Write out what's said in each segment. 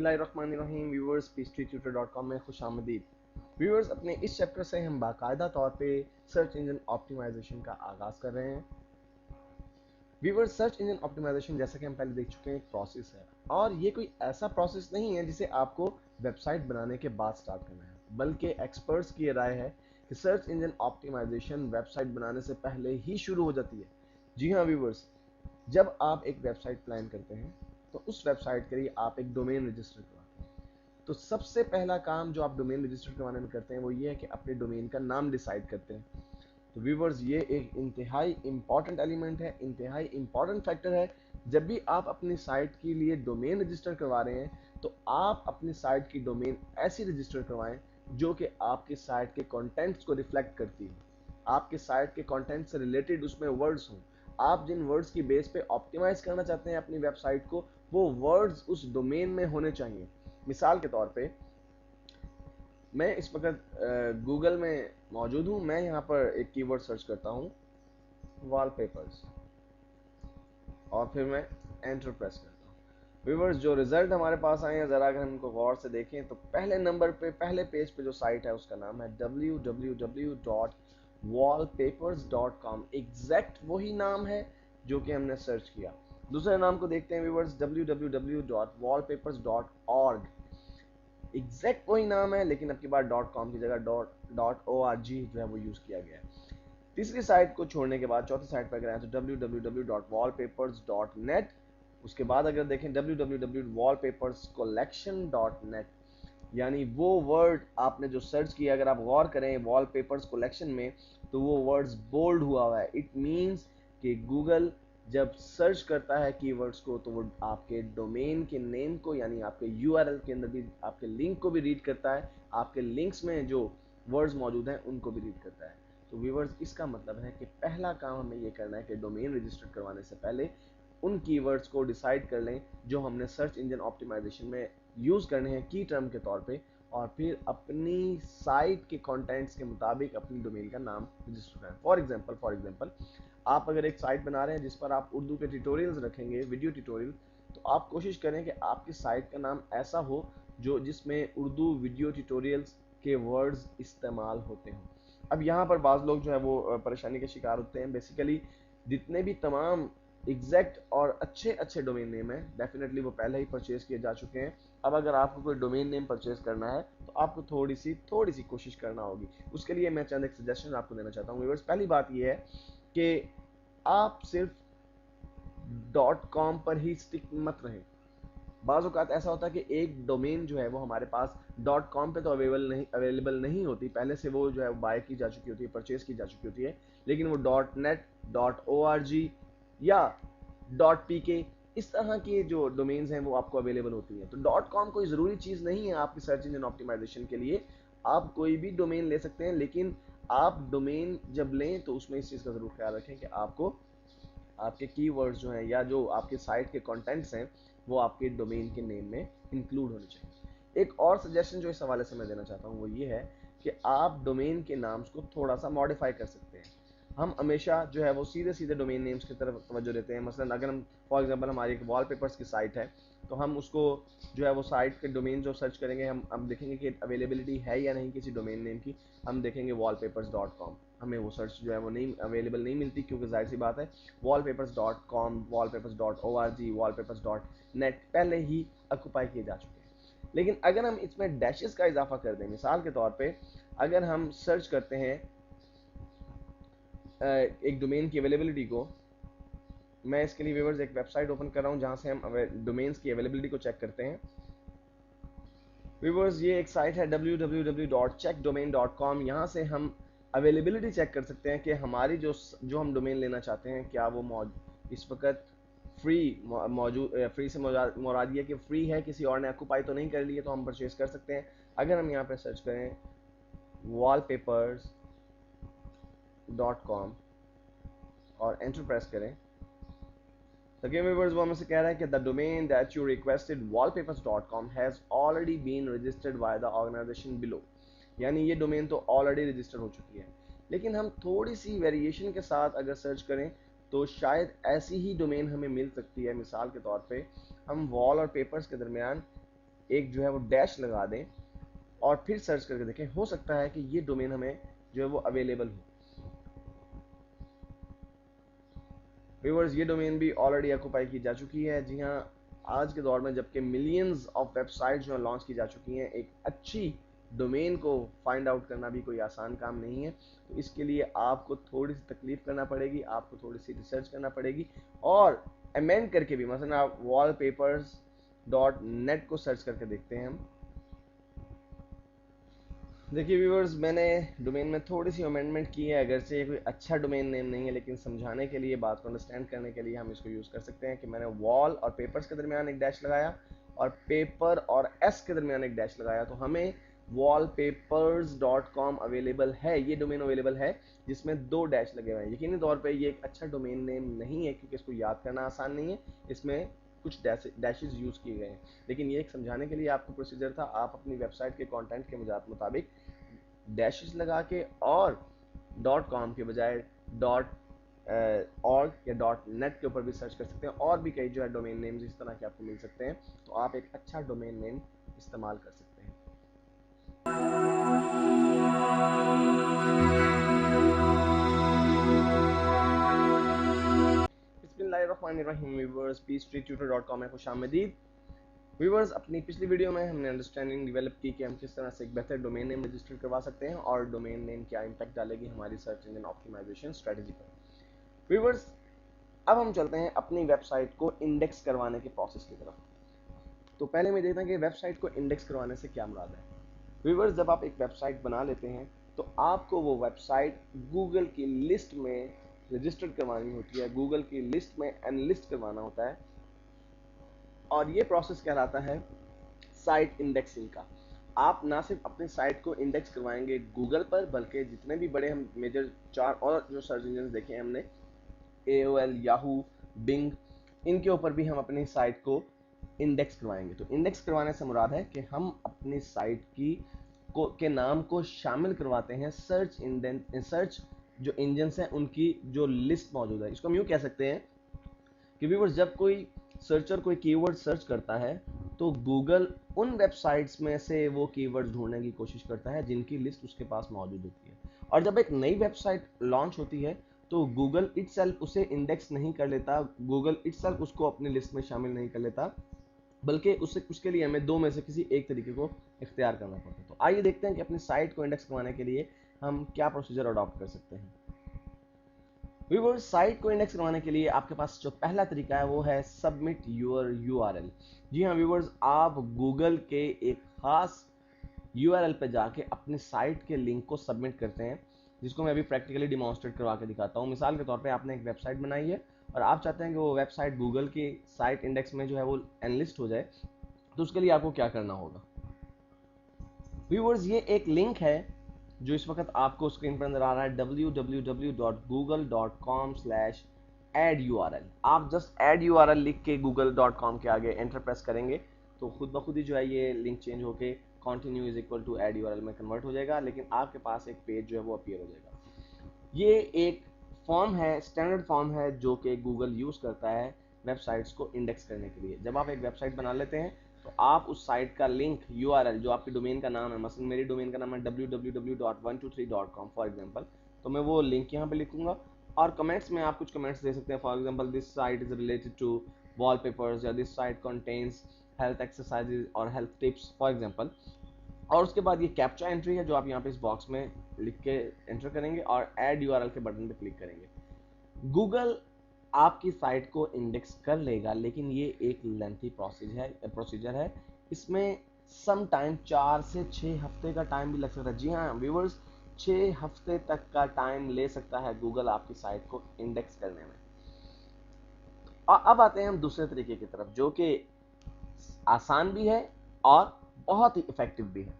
बिस्मिल्लाहिर्रहमानिर्रहीम viewers peachtree.com में खुशामदीद। Viewers, अपने इस चैप्टर से हम बाकायदा तौर पे सर्च इंजन ऑप्टिमाइजेशन का आगाज़ कर रहे हैं। व्यूअर्स, सर्च इंजन ऑप्टिमाइजेशन जैसा कि हम पहले देख चुके हैं एक प्रोसेस है, और ये कोई ऐसा प्रोसेस नहीं है जिसे आपको वेबसाइट बनाने के बाद स्टार्ट करना है, बल्कि एक्सपर्ट्स की राय है कि सर्च इंजन ऑप्टिमाइजेशन वेबसाइट बनाने से पहले ही शुरू हो जाती है। जी हाँ व्यूअर्स, जब आप एक वेबसाइट प्लान करते हैं तो उस वेबसाइट के लिए आप एक डोमेन रजिस्टर करवाते हैं। तो सबसे पहला काम जो आप डोमेन रजिस्टर करवाने में करते हैं वो ये है कि अपने डोमेन का नाम डिसाइड करते हैं। तो व्यूवर्स, ये एक इंतहाई इंपॉर्टेंट एलिमेंट है, इंतहाई इंपॉर्टेंट फैक्टर है। जब भी आप अपनी साइट के लिए डोमेन रजिस्टर करवा रहे हैं तो आप अपनी साइट की डोमेन ऐसी रजिस्टर करवाएं जो कि आपकी साइट के कंटेंट्स को रिफ्लेक्ट करती हो, आपके साइट के कंटेंट से रिलेटेड उसमें वर्ड्स हों। आप जिन वर्ड्स की बेस पे ऑप्टिमाइज करना चाहते हैं अपनी वेबसाइट को, वो वर्ड्स उस डोमेन में होने चाहिए। मिसाल के तौर पे, मैं इस वक्त गूगल में मौजूद हूँ। मैं यहाँ पर एक कीवर्ड सर्च करता हूँ, वॉलपेपर्स, और फिर मैं एंटर प्रेस करता हूँ। व्यूअर्स, जो रिजल्ट हमारे पास आए हैं, ज़रा अगर हम इनको गौर से देखें तो पहले नंबर पे, पहले पेज पे जो साइट है उसका नाम है www.wallpapers.com। एग्जैक्ट वही नाम है जो कि हमने सर्च किया। दूसरे नाम को देखते हैं व्यूअर्स, www.wallpapers.org। एग्जैक्ट वही नाम है, लेकिन अब की बार .com की जगह .org जो है वो यूज़ किया गया है। तीसरी साइट को छोड़ने के बाद चौथी साइट पर अगर आए तो www.wallpapers.net। उसके बाद अगर देखें www.wallpaperscollection.net, यानी वो वर्ड आपने जो सर्च किया, अगर आप गौर करें वॉलपेपर्स कलेक्शन में तो वो वर्ड्स बोल्ड हुआ है। इट मींस कि गूगल जब सर्च करता है कीवर्ड्स को तो वो आपके डोमेन के नेम को, यानी आपके यूआरएल के अंदर भी आपके लिंक को भी रीड करता है, आपके लिंक्स में जो वर्ड्स मौजूद हैं उनको भी रीड करता है। तो व्यूअर्स, इसका मतलब है कि पहला काम हमें ये करना है कि डोमेन रजिस्टर करवाने से पहले उन कीवर्ड्स को डिसाइड कर लें जो हमने सर्च इंजन ऑप्टिमाइजेशन में यूज़ करने हैं की टर्म के तौर पे, और फिर अपनी साइट के कंटेंट्स के मुताबिक अपनी डोमेन का नाम रजिस्टर करें। फॉर एग्जांपल आप अगर एक साइट बना रहे हैं जिस पर आप उर्दू के ट्यूटोरियल्स रखेंगे, वीडियो ट्यूटोरियल, तो आप कोशिश करें कि आपकी साइट का नाम ऐसा हो जो जिसमें उर्दू वीडियो ट्यूटोरियल्स के वर्ड्स इस्तेमाल होते हों। अब यहाँ पर बाज़ लोग जो है वो परेशानी के शिकार होते हैं। बेसिकली जितने भी तमाम एग्जैक्ट और अच्छे अच्छे डोमेन नेम हैं, डेफिनेटली वो पहले ही परचेज किए जा चुके हैं। अब अगर आपको कोई डोमेन नेम परचेज करना है तो आपको थोड़ी सी कोशिश करना होगी। उसके लिए मैं चंद एक सजेशन आपको देना चाहता हूँ व्यूअर्स। पहली बात ये है कि आप सिर्फ .com पर ही स्टिक मत रहें। बाज़ औक़ात ऐसा होता है कि एक डोमेन जो है वो हमारे पास .com पे तो अवेलेबल नहीं होती, पहले से वो जो है बाय की जा चुकी होती है, परचेज की जा चुकी होती है, लेकिन वो .net, .org या .pk इस तरह की जो डोमेन्स हैं वो आपको अवेलेबल होती हैं। तो .com कोई ज़रूरी चीज़ नहीं है आपकी सर्च इंजन ऑप्टिमाइजेशन के लिए। आप कोई भी डोमेन ले सकते हैं, लेकिन आप डोमेन जब लें तो उसमें इस चीज़ का ज़रूर ख्याल रखें कि आपको आपके कीवर्ड्स जो हैं या जो आपके साइट के कंटेंट्स हैं वो आपके डोमेन के नेम में इंक्लूड होने चाहिए। एक और सजेशन जो इस हवाले से मैं देना चाहता हूँ वो ये है कि आप डोमेन के नाम्स को थोड़ा सा मॉडिफाई कर सकते हैं। हम हमेशा जो है वो सीधे सीधे डोमेन नेम्स की तरफ तवज्जो देते हैं। मसलन अगर हम फॉर एग्जांपल हमारी एक वॉलपेपर्स की साइट है तो हम उसको जो है वो साइट के डोमेन जो सर्च करेंगे, हम देखेंगे कि अवेलेबिलिटी है या नहीं किसी डोमेन नेम की। हम देखेंगे wallpapers.com, हमें वो सर्च जो है वो नहीं अवेलेबल नहीं मिलती, क्योंकि जाहिर सी बात है wallpapers.com, wallpapers.org, wallpapers.net पहले ही ऑक्यूपाई किए जा चुके हैं। लेकिन अगर हम इसमें डैशेस का इजाफा कर दें, मिसाल के तौर पे अगर हम सर्च करते हैं एक डोमेन की अवेलेबिलिटी को, मैं इसके लिए व्यूअर्स एक वेबसाइट ओपन कर रहा हूँ जहाँ से हम डोमेन्स की अवेलेबिलिटी को चेक करते हैं। व्यूअर्स, ये एक साइट है www.checkdomain.com। यहाँ से हम अवेलेबिलिटी चेक कर सकते हैं कि हमारी जो हम डोमेन लेना चाहते हैं क्या वो इस वक्त फ्री फ्री से मुराद ये कि फ्री है, किसी और ने ऑक्यूपाई तो नहीं कर ली है, तो हम परचेज कर सकते हैं। अगर हम यहाँ पे सर्च करें wallpapers.com और एंटर प्रेस करें तो व्यूअर्स वो हमसे कह रहा है कि the domain that you requested wallpapers.com has already been registered by the organisation below, यानी ये डोमेन तो ऑलरेडी रजिस्टर हो चुकी है। लेकिन हम थोड़ी सी वेरिएशन के साथ अगर सर्च करें तो शायद ऐसी ही डोमेन हमें मिल सकती है। मिसाल के तौर पे हम वॉल और पेपर्स के दरमियान एक जो है वो डैश लगा दें और फिर सर्च करके देखें, हो सकता है कि ये डोमेन हमें जो है वो अवेलेबल हो। व्यूअर्स, ये डोमेन भी ऑलरेडी ऑक्युपाई की जा चुकी है। जी हाँ, आज के दौर में जबकि मिलियंस ऑफ वेबसाइट जो लॉन्च की जा चुकी हैं, एक अच्छी डोमेन को फाइंड आउट करना भी कोई आसान काम नहीं है। तो इसके लिए आपको थोड़ी सी तकलीफ करना पड़ेगी, आपको थोड़ी सी रिसर्च करना पड़ेगी और अमेंड करके भी, मसलन आप wallpapers.net को सर्च करके देखते हैं हम। देखिए व्यूअर्स, मैंने डोमेन में थोड़ी सी अमेंडमेंट की है, अगर से ये कोई अच्छा डोमेन नेम नहीं है, लेकिन समझाने के लिए, बात को अंडरस्टैंड करने के लिए हम इसको यूज़ कर सकते हैं कि मैंने वॉल और पेपर्स के दरमियान एक डैश लगाया और पेपर और एस के दरमियान एक डैश लगाया, तो हमें wallpapers.com अवेलेबल है, ये डोमेन अवेलेबल है जिसमें 2 डैश लगे हुए हैं। यकीनी तौर पे ये एक अच्छा डोमेन नेम नहीं है क्योंकि इसको याद करना आसान नहीं है, इसमें कुछ डैशेस यूज़ किए गए हैं, लेकिन ये एक समझाने के लिए आपको प्रोसीजर था। आप अपनी वेबसाइट के कंटेंट के मुताबिक डैशेस लगा के और .com के बजाय .org या .net के ऊपर भी सर्च कर सकते हैं, और भी कई जो है डोमेन नेम्स इस तरह के आपको मिल सकते हैं, तो आप एक अच्छा डोमेन नेम इस्तेमाल कर सकते हैं। बिस्मिल्लाहिर्रहमानिर्रहीम व्यूअर्स, peachtree.com में खुशामदीद। व्यूअर्स, अपनी पिछली वीडियो में हमने अंडरस्टैंडिंग डेवलप की कि हम किस तरह से एक बेहतर डोमेन नेम रजिस्टर करवा सकते हैं और डोमेन नेम क्या इम्पैक्ट डालेगी हमारी सर्च इंजन ऑप्टिमाइजेशन स्ट्रेटजी पर। व्यूअर्स, अब हम चलते हैं अपनी वेबसाइट को इंडेक्स करवाने के प्रोसेस की तरफ। तो पहले मैं देखता हूं कि वेबसाइट को इंडेक्स करवाने से क्या मुराद है। व्यूअर्स, जब आप एक वेबसाइट बना लेते हैं तो आपको वो वेबसाइट गूगल की लिस्ट में रजिस्टर करवानी होती है, गूगल की लिस्ट में एनलिस्ट करवाना होता है, और ये प्रोसेस कहलाता है साइट इंडेक्सिंग का। आप ना सिर्फ अपनी साइट को इंडेक्स करवाएंगे गूगल पर, बल्कि जितने भी बड़े हम मेजर 4 और जो सर्च इंजन देखे हैं हमने, AOL, याहू, बिंग, इनके ऊपर भी हम अपनी साइट को इंडेक्स करवाएंगे। तो इंडेक्स करवाने से मुराद है कि हम अपनी साइट के नाम को शामिल करवाते हैं सर्च जो इंजन हैं उनकी जो लिस्ट मौजूद है। इसको हम यूँ कह सकते हैं कि व्यूअर्स, जब कोई सर्चर कोई कीवर्ड सर्च करता है तो गूगल उन वेबसाइट्स में से वो कीवर्ड्स ढूंढने की कोशिश करता है जिनकी लिस्ट उसके पास मौजूद होती है। और जब एक नई वेबसाइट लॉन्च होती है तो गूगल इटसेल्फ उसे इंडेक्स नहीं कर लेता, गूगल इटसेल्फ उसको अपनी लिस्ट में शामिल नहीं कर लेता, बल्कि उसके लिए हमें 2 में से किसी एक तरीके को इख्तियार करना पड़ता है। तो आइए देखते हैं कि अपनी साइट को इंडेक्स करवाने के लिए हम क्या प्रोसीजर अडॉप्ट कर सकते हैं। व्यूअर्स, साइट को इंडेक्स करवाने के लिए आपके पास जो पहला तरीका है वो है सबमिट योर URL। जी हाँ व्यूअर्स, आप गूगल के एक खास URL पे जाके अपनी साइट के लिंक को सबमिट करते हैं, जिसको मैं अभी प्रैक्टिकली डिमॉन्स्ट्रेट करवा के दिखाता हूँ। मिसाल के तौर पे आपने एक वेबसाइट बनाई है और आप चाहते हैं कि वो वेबसाइट गूगल की साइट इंडेक्स में जो है वो एनलिस्ट हो जाए, तो उसके लिए आपको क्या करना होगा। व्यूअर्स, ये एक लिंक है जो इस वक्त आपको स्क्रीन पर नजर आ रहा है, www.google.com/add-url। आप जस्ट add URL लिख के google.com के आगे एंटर प्रेस करेंगे तो खुद ब खुद ही जो है ये लिंक चेंज होके continue is equal to add URL में कन्वर्ट हो जाएगा, लेकिन आपके पास एक पेज जो है वो अपीयर हो जाएगा। ये एक फॉर्म है, स्टैंडर्ड फॉर्म है जो कि गूगल यूज करता है वेबसाइट्स को इंडेक्स करने के लिए। जब आप एक वेबसाइट बना लेते हैं तो आप उस साइट का लिंक URL जो आपकी डोमेन का नाम है, मसलन मेरी डोमेन का नाम है www.123.com फॉर एग्जांपल, तो मैं वो लिंक यहाँ पे लिखूंगा और कमेंट्स में आप कुछ कमेंट्स दे सकते हैं। For example, this site is related to wallpapers, या this site contains health exercises और हेल्थ टिप्स फॉर एग्जांपल। और उसके बाद ये कैप्चा एंट्री है जो आप यहाँ पे इस बॉक्स में लिख के एंटर करेंगे और ऐड URL के बटन पे क्लिक करेंगे। गूगल आपकी साइट को इंडेक्स कर लेगा, लेकिन ये एक लेंथी प्रोसीजर है। इसमें सम टाइम 4 से 6 हफ्ते का टाइम भी लग सकता है। जी हाँ व्यूअर्स, 6 हफ्ते तक का टाइम ले सकता है गूगल आपकी साइट को इंडेक्स करने में। अब आते हैं हम दूसरे तरीके की तरफ जो कि आसान भी है और बहुत ही इफेक्टिव भी है।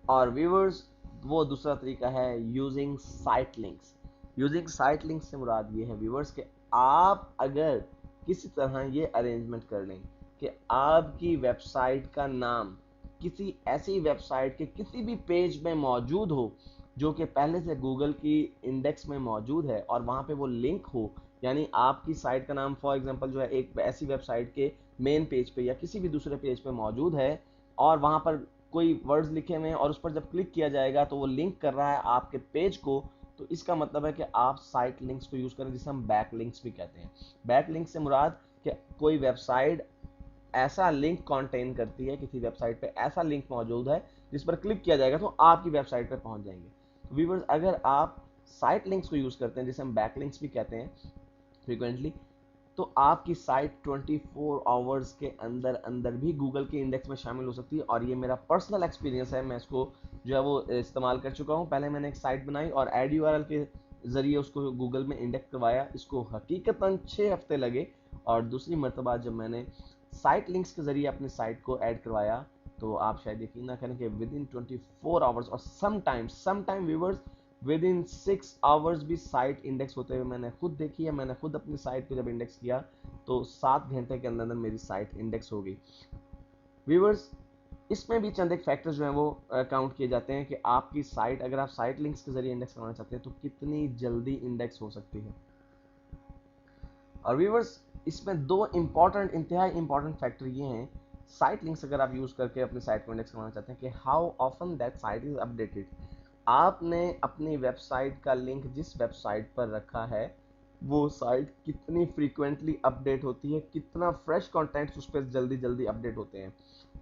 और व्यूअर्स, वो दूसरा तरीका है using site links. Using site links से मुराद ये है व्यूअर्स कि आप अगर किसी तरह ये अरेंजमेंट कर लें कि आपकी वेबसाइट का नाम किसी ऐसी वेबसाइट के किसी भी पेज में मौजूद हो जो कि पहले से गूगल की इंडेक्स में मौजूद है और वहाँ पे वो लिंक हो यानी आपकी साइट का नाम फॉर एग्जांपल जो है एक ऐसी वेबसाइट के मेन पेज पे या किसी भी दूसरे पेज पे मौजूद है और वहां पर कोई वर्ड्स लिखे हुए हैं और उस पर जब क्लिक किया जाएगा तो वो लिंक कर रहा है आपके पेज को, तो इसका मतलब है कि आप साइट लिंक्स को यूज करें, जिसे हम बैक लिंक्स भी कहते हैं। बैक लिंक से मुराद कि कोई वेबसाइट ऐसा लिंक कंटेन करती है, किसी वेबसाइट पे ऐसा लिंक मौजूद है जिस पर क्लिक किया जाएगा तो आपकी वेबसाइट पे पहुंच जाएंगे। तो व्यूअर्स, अगर आप साइट लिंक्स को यूज करते हैं, जिसे हम बैक लिंक्स भी कहते हैं फ्रीक्वेंटली, तो आपकी साइट 24 आवर्स के अंदर अंदर भी गूगल के इंडेक्स में शामिल हो सकती है। और ये मेरा पर्सनल एक्सपीरियंस है, मैं इसको जो है वो इस्तेमाल कर चुका हूँ। पहले मैंने एक साइट बनाई और एड यूआरएल के जरिए उसको गूगल में इंडेक्स करवाया, इसको हकीकतन 6 हफ्ते लगे। और दूसरी मरतबा जब मैंने साइट लिंक्स के जरिए अपनी साइट को ऐड करवाया, तो आप शायद यकीन ना करें कि विद इन 24 आवर्स और sometime viewers with in 6 hours भी साइट इंडेक्स होते हुए मैंने खुद देखी है। मैंने खुद अपनी साइट को जब इंडेक्स किया तो 7 घंटे के अंदर अंदर मेरी साइट इंडेक्स हो गई। व्यूवर्स, इसमें भी चंद एक फैक्टर्स जो हैं वो काउंट किए जाते हैं कि आपकी साइट, अगर आप साइट लिंक्स के जरिए इंडेक्स करवाना चाहते हैं तो कितनी जल्दी इंडेक्स हो सकती है। और व्यूवर्स, इसमें दो इंतहाई इंपॉर्टेंट फैक्टर ये हैं, साइट लिंक्स अगर आप यूज करके अपनी साइट को इंडेक्स करवाना चाहते हैं, कि how often that site is updated. आपने अपनी वेबसाइट का लिंक जिस वेबसाइट पर रखा है वो साइट कितनी फ्रीक्वेंटली अपडेट होती है, कितना फ्रेश कंटेंट्स उस पर जल्दी जल्दी अपडेट होते हैं।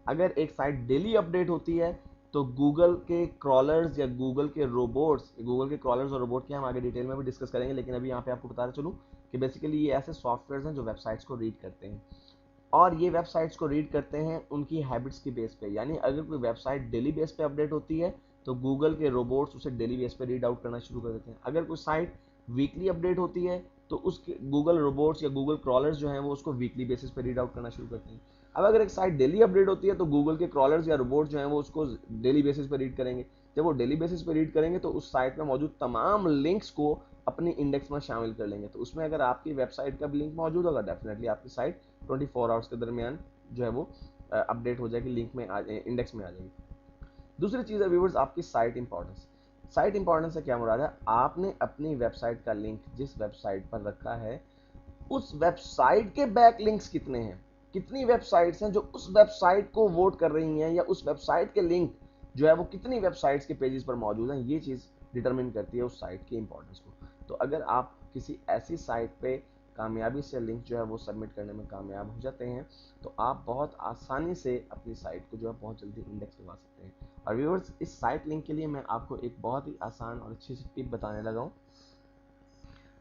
अगर एक साइट डेली अपडेट होती है तो गूगल के क्रॉलर्स या गूगल के रोबोट्स, गूगल के क्रॉलर्स और रोबोट की हम आगे डिटेल में भी डिस्कस करेंगे, लेकिन अभी यहाँ पे आपको बताना चलूँ कि बेसिकली ये ऐसे सॉफ्टवेयर हैं जो वेबसाइट्स को रीड करते हैं और ये वेबसाइट्स को रीड करते हैं उनकी हैबिट्स की बेस पे। यानी अगर कोई वेबसाइट डेली बेस पे अपडेट होती है तो गूगल के रोबोट्स उसे डेली बेस पे रीड आउट करना शुरू कर देते हैं। अगर कोई साइट वीकली अपडेट होती है तो उसके गूगल रोबोट्स या गूगल क्रॉलर्स जो हैं वो उसको वीकली बेसिस पे रीड आउट करना शुरू करते हैं। अब अगर एक साइट डेली अपडेट होती है तो गूगल के क्रॉलर्स या रोबोट्स जो हैं वो उसको डेली बेसिस पे रीड करेंगे। जब वो डेली बेसिस पे रीड करेंगे तो उस साइट में मौजूद तमाम लिंक्स को अपनी इंडेक्स में शामिल कर लेंगे। तो उसमें अगर आपकी वेबसाइट का भी लिंक मौजूद होगा, डेफिनेटली आपकी साइट 24 आवर्स के दरमियान जो है वो अपडेट हो जाएगी, लिंक में इंडेक्स में आ जाएगी। दूसरी चीज है व्यूवर्स, आपकी साइट इंपॉर्टेंस। साइट इंपॉर्टेंस से क्या मुराद है, आपने अपनी वेबसाइट का लिंक जिस वेबसाइट पर रखा है उस वेबसाइट के बैक लिंक्स कितने हैं, कितनी वेबसाइट्स हैं जो उस वेबसाइट को वोट कर रही हैं, या उस वेबसाइट के लिंक जो है वो कितनी वेबसाइट्स के पेजेस पर मौजूद हैं। ये चीज डिटरमिन करती है उस साइट की इंपॉर्टेंस को। तो अगर आप किसी ऐसी साइट पे कामयाबी से लिंक जो है वो सबमिट करने में कामयाब हो जाते हैं तो आप बहुत आसानी से अपनी साइट को जो है बहुत जल्दी इंडेक्स करवा सकते हैं। और व्यूअर्स, इस साइट लिंक के लिए मैं आपको एक बहुत ही आसान और अच्छी सी टिप बताने लगा हूँ।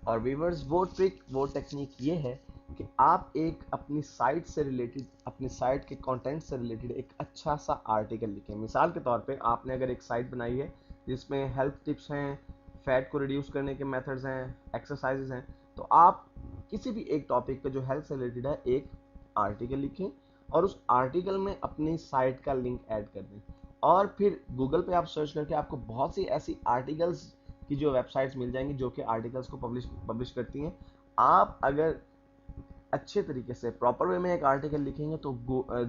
और व्यूअर्स, वो ट्रिक, वो टेक्निक ये है कि आप एक अपनी साइट से रिलेटेड, अपनी साइट के कंटेंट से रिलेटेड एक अच्छा सा आर्टिकल लिखें। मिसाल के तौर पे आपने अगर एक साइट बनाई है जिसमें हेल्थ टिप्स हैं, फैट को रिड्यूस करने के मेथड्स हैं, एक्सरसाइजेज हैं, तो आप किसी भी एक टॉपिक पे जो हेल्थ से रिलेटेड है एक आर्टिकल लिखें और उस आर्टिकल में अपनी साइट का लिंक ऐड कर दें। और फिर गूगल पे आप सर्च करके आपको बहुत सी ऐसी आर्टिकल्स की जो वेबसाइट्स मिल जाएंगी जो कि आर्टिकल्स को पब्लिश करती हैं। आप अगर अच्छे तरीके से प्रॉपर वे में एक आर्टिकल लिखेंगे तो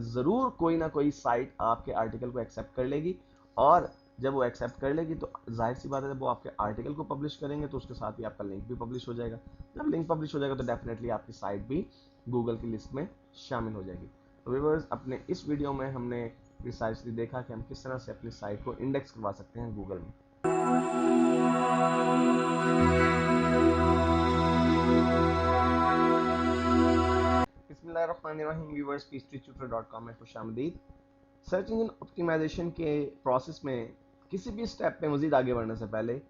ज़रूर कोई ना कोई साइट आपके आर्टिकल को एक्सेप्ट कर लेगी। और जब वो एक्सेप्ट कर लेगी तो जाहिर सी बात है, जब वो आपके आर्टिकल को पब्लिश करेंगे तो उसके साथ ही आपका लिंक भी पब्लिश हो जाएगा। जब लिंक पब्लिश हो जाएगा तो डेफिनेटली आपकी साइट भी गूगल की लिस्ट में शामिल हो जाएगी। तो व्यूअर्स, अपने इस वीडियो में हमने प्रिसाइसली देखा कि हम किस तरह से अपनी साइट को इंडेक्स करवा सकते हैं गूगल में। बिस्मिल्लाहिर्रहमानिर्रहीम व्यूअर्स, peachtreetutor.com में खुशामदीद। सर्च इंजन ऑप्टिमाइजेशन के प्रोसेस में किसी भी स्टेप पे मजीद आगे बढ़ने से पहले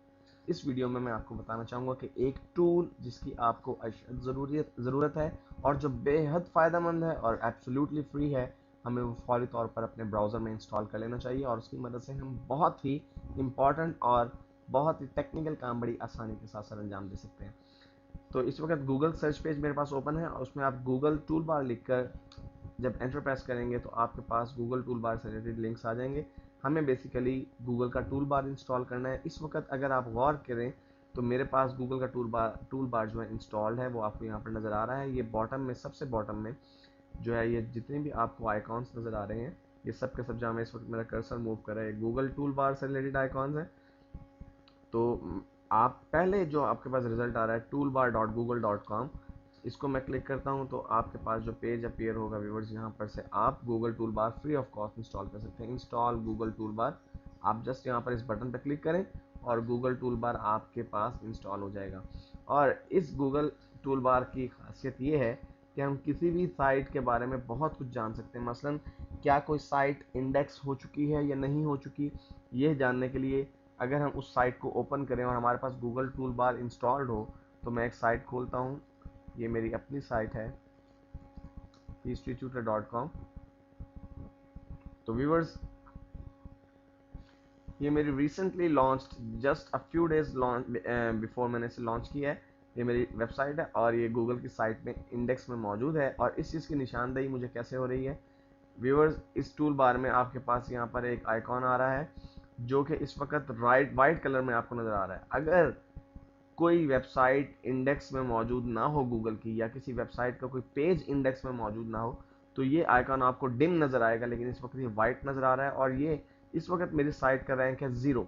इस वीडियो में मैं आपको बताना चाहूँगा कि एक टूल जिसकी आपको ज़रूरत है और जो बेहद फ़ायदेमंद है और एब्सोल्युटली फ्री है, हमें वो फौरी तौर पर अपने ब्राउज़र में इंस्टॉल कर लेना चाहिए और उसकी मदद से हम बहुत ही इम्पॉर्टेंट और बहुत ही टेक्निकल काम बड़ी आसानी के साथ सर अंजाम दे सकते हैं। तो इस वक्त गूगल सर्च पेज मेरे पास ओपन है और उसमें आप गूगल टूल बार लिखकर जब एंटर प्रेस करेंगे तो आपके पास गूगल टूल बार से रिलेटेड लिंक्स आ जाएंगे। हमें बेसिकली गूगल का टूल बार इंस्टॉल करना है। इस वक्त अगर आप गौर करें तो मेरे पास गूगल का टूल बार जो है इंस्टॉल्ड है, वो आपको यहाँ पर नज़र आ रहा है। ये बॉटम में, सबसे बॉटम में जो है, ये जितने भी आपको आइकॉन्स नज़र आ रहे हैं, ये सब के सब जहाँ में इस वक्त मेरा कर्सर मूव कर रहा है, गूगल टूल बार से रिलेटेड आइकॉन्स हैं। तो आप पहले जो आपके पास रिजल्ट आ रहा है toolbar.google.com, इसको मैं क्लिक करता हूं तो आपके पास जो पेज अपीयर होगा व्यूवर्स, यहाँ पर से आप Google tool bar free of cost install कर सकते हैं। इंस्टॉल गूगल टूल बार, आप जस्ट यहाँ पर इस बटन पर क्लिक करें और गूगल टूल बार आपके पास इंस्टॉल हो जाएगा। और इस गूगल टूल बार की खासियत ये है कि हम किसी भी साइट के बारे में बहुत कुछ जान सकते हैं। मसलन क्या कोई साइट इंडेक्स हो चुकी है या नहीं हो चुकी, ये जानने के लिए अगर हम उस साइट को ओपन करें और हमारे पास गूगल टूल बार इंस्टॉल्ड हो, तो मैं एक साइट खोलता हूँ। ये मेरी अपनी साइट है peacetutor.com। तो व्यूअर्स, ये मेरी recently launched, just a few days launch before मैंने इसे लॉन्च किया है। ये मेरी वेबसाइट है और ये गूगल की साइट में इंडेक्स में मौजूद है। और इस चीज़ की निशानदेही मुझे कैसे हो रही है व्यूअर्स, इस टूल बार में आपके पास यहाँ पर एक आइकॉन आ रहा है जो कि इस वक्त वाइट कलर में आपको नज़र आ रहा है। अगर कोई वेबसाइट इंडेक्स में मौजूद ना हो गूगल की, या किसी वेबसाइट का कोई पेज इंडेक्स में मौजूद ना हो, तो ये आइकॉन आपको डिम नज़र आएगा। लेकिन इस वक्त ये वाइट नज़र आ रहा है और ये इस वक्त मेरी साइट का रैंक है 0।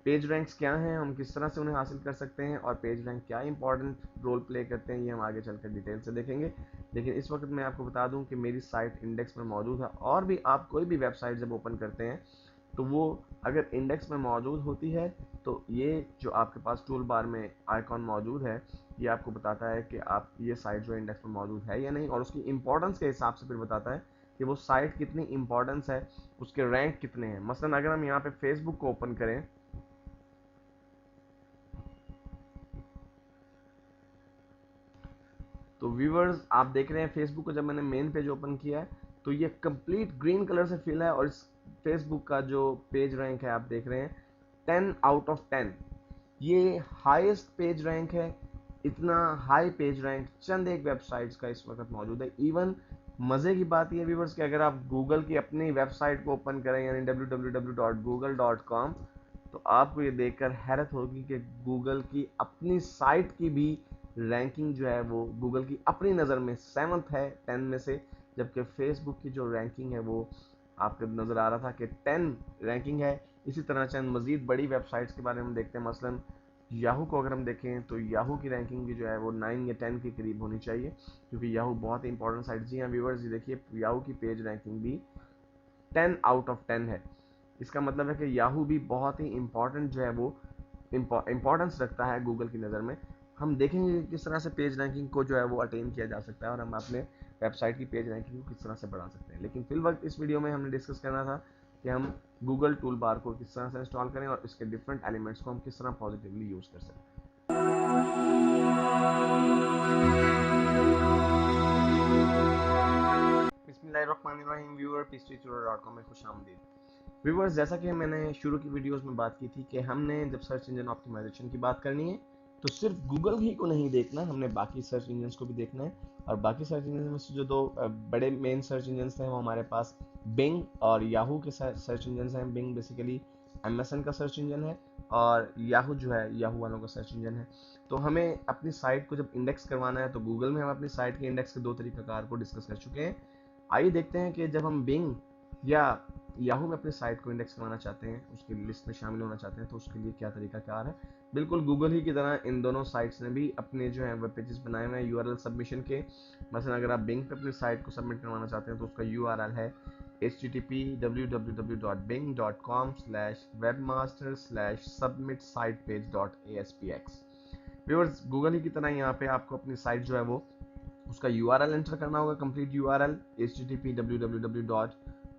पेज रैंक्स क्या हैं, हम किस तरह से उन्हें हासिल कर सकते हैं और पेज रैंक क्या इंपॉर्टेंट रोल प्ले करते हैं, ये हम आगे चलकर डिटेल से देखेंगे। लेकिन इस वक्त मैं आपको बता दूं कि मेरी साइट इंडेक्स में मौजूद है। और भी आप कोई भी वेबसाइट जब ओपन करते हैं तो वो अगर इंडेक्स में मौजूद होती है, तो ये जो आपके पास टूल बार में आइकॉन मौजूद है, ये आपको बताता है कि आप ये साइट जो इंडेक्स में मौजूद है या नहीं, और उसकी इंपॉर्टेंस के हिसाब से फिर बताता है कि वो साइट कितनी इंपॉर्टेंस है, उसके रैंक कितने हैं। मसलन अगर हम यहाँ पे फेसबुक को ओपन करें, तो व्यूवर्स आप देख रहे हैं फेसबुक को जब मैंने मेन पेज ओपन किया है तो ये कंप्लीट ग्रीन कलर से फिल है। और इस फेसबुक का जो पेज रैंक है आप देख रहे हैं 10 आउट ऑफ 10, ये हाईएस्ट पेज रैंक है। इतना हाई पेज रैंक चंद एक वेबसाइट्स का इस वक्त मौजूद है। इवन मजे की बात यह व्यूवर्स कि अगर आप गूगल की अपनी वेबसाइट को ओपन करें यानी www.google.com, तो आपको ये देखकर हैरत होगी कि गूगल की अपनी साइट की भी रैंकिंग जो है वो गूगल की अपनी नज़र में 7th है 10 में से, जबकि फेसबुक की जो रैंकिंग है वो आपको नज़र आ रहा था कि 10 रैंकिंग है। इसी तरह चंद मज़ीद बड़ी वेबसाइट्स के बारे में हम देखते हैं। मसलन याहू को अगर हम देखें तो याहू की रैंकिंग भी जो है वो 9 या 10 के करीब होनी चाहिए, क्योंकि याहू बहुत ही इंपॉर्टेंट साइट। जी हाँ व्यूवर्स, ये देखिए याहू की पेज रैंकिंग भी 10 आउट ऑफ 10 है। इसका मतलब है कि याहू भी बहुत ही इंपॉर्टेंट जो है वो इंपॉर्टेंस रखता है गूगल की नज़र में। हम देखेंगे कि किस तरह से पेज रैंकिंग को जो है वो अटेन किया जा सकता है और हम अपने वेबसाइट की पेज रैंकिंग को किस तरह से बढ़ा सकते हैं। लेकिन फिल वक्त इस वीडियो में हमने डिस्कस करना था कि हम गूगल टूल बार को किस तरह से इंस्टॉल करें और इसके डिफरेंट एलिमेंट्स को हम किस तरह पॉजिटिवली यूज़ कर सकते हैं। बिस्मिल्लाहिर्रहमानिर्रहीम। व्यूअर peacetutor.com में खुशामदीद। व्यूअर्स, जैसा कि मैंने शुरू की वीडियोस में बात की थी कि हमने जब सर्च इंजन ऑप्टिमाइजेशन की बात करनी है तो सिर्फ गूगल ही को नहीं देखना, हमने बाकी सर्च इंजन को भी देखना है। और बाकी सर्च इंजन में से जो दो बड़े मेन सर्च इंजन हैं वो हमारे पास बिंग और याहू के सर्च इंजन हैं। बिंग बेसिकली एमएसएन का सर्च इंजन है और याहू जो है याहू वालों का सर्च इंजन है। तो हमें अपनी साइट को जब इंडेक्स करवाना है तो गूगल में हम अपनी साइट के इंडेक्स के दो तरीकाकार को डिस्कस कर चुके हैं। आइए देखते हैं कि जब हम बिंग या याहू में अपनी साइट को इंडेक्स करवाना चाहते हैं, उसकी लिस्ट में शामिल होना चाहते हैं, तो उसके लिए क्या तरीका कार है। बिल्कुल गूगल ही की तरह इन दोनों साइट्स ने भी अपने जो है वेब पेजेस बनाए हुए हैं यूआरएल सबमिशन के। मसलन अगर आप बिंग पे अपनी साइट को सबमिट करवाना चाहते हैं तो उसका यूआरएल है http://webmaster/submit-sitepage.aspx। व्यूअर्स, गूगल ही की तरह यहाँ पे आपको अपनी साइट जो है वो उसका यूआरएल एंटर करना होगा, कंप्लीट यूआरएल http://www.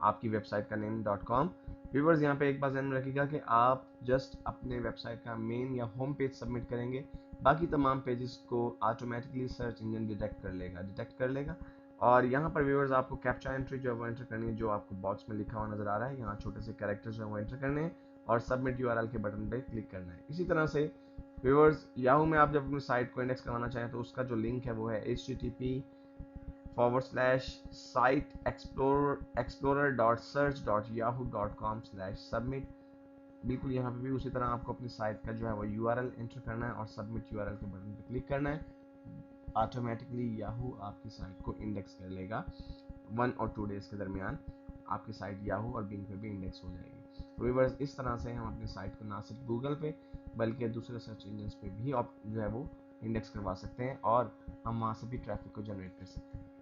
आपकी वेबसाइट का नेम.com। व्यूअर्स, यहाँ पे एक बात ध्यान में रखिएगा कि आप जस्ट अपने वेबसाइट का मेन या होम पेज सबमिट करेंगे, बाकी तमाम पेजेस को ऑटोमेटिकली सर्च इंजन डिटेक्ट कर लेगा। और यहाँ पर व्यूअर्स आपको कैप्चा एंट्री जो है वो एंटर करनी है, जो आपको बॉक्स में लिखा हुआ नजर आ रहा है। यहाँ छोटे से कैरेक्टर्स जो है वो एंटर करने हैं और सबमिट यूआरएल के बटन पे क्लिक करना है। इसी तरह से व्यूअर्स, याहू में आप जब अपनी साइट को इंडेक्स करवाना चाहें तो उसका जो लिंक है वो है http://site-explorer.search.yahoo.com/submit। बिल्कुल यहाँ पे भी उसी तरह आपको अपनी साइट का जो है वो यूआरएल एंटर करना है और सबमिट यूआरएल के बटन पे क्लिक करना है। ऑटोमेटिकली याहू आपकी साइट को इंडेक्स कर लेगा 1 और 2 डेज के दरमियान। आपकी साइट याहू और बिंग पे भी इंडेक्स हो जाएगी। तो व्यूअर्स, इस तरह से हम अपनी साइट को ना सिर्फ गूगल पे बल्कि दूसरे सर्च इंजन पे भी आप जो है वो इंडेक्स करवा सकते हैं और हम वहाँ से भी ट्रैफिक को जनरेट कर सकते हैं।